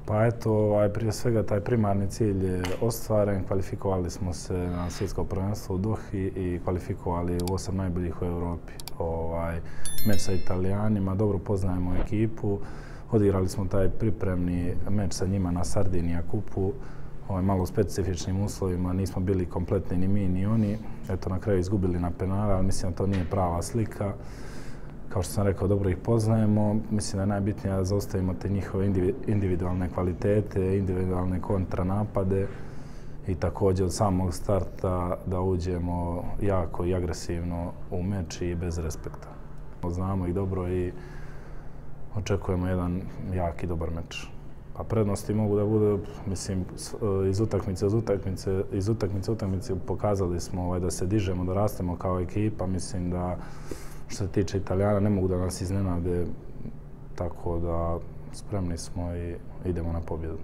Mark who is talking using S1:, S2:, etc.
S1: Pa eto, prije svega taj primarni cilj je ostvaren. Kvalifikovali smo se na svjetsko prvenstvo u Dohi i kvalifikovali u 8 najboljih u Europi. Meč sa Italijanima, dobro poznajemo ekipu. Odigrali smo taj pripremni meč sa njima na Sardinija kupu. Malo u specifičnim uslovima, nismo bili kompletni ni mi ni oni. Eto, na kraju izgubili na penale, ali mislim da to nije prava slika. Kao što sam rekao, dobro ih poznajemo. Mislim da je najbitnije da zaustavimo te njihove individualne kvalitete, individualne kontranapade i također od samog starta da uđemo jako i agresivno u meč i bez respekta. Znamo ih dobro i očekujemo jedan jak i dobar meč. Pa prednosti mogu da budu, mislim, iz utakmice pokazali smo da se dižemo, da rastemo kao ekipa. Mislim da što se tiče Italijana ne mogu da nas iznenade, tako da spremni smo i idemo na pobjedu.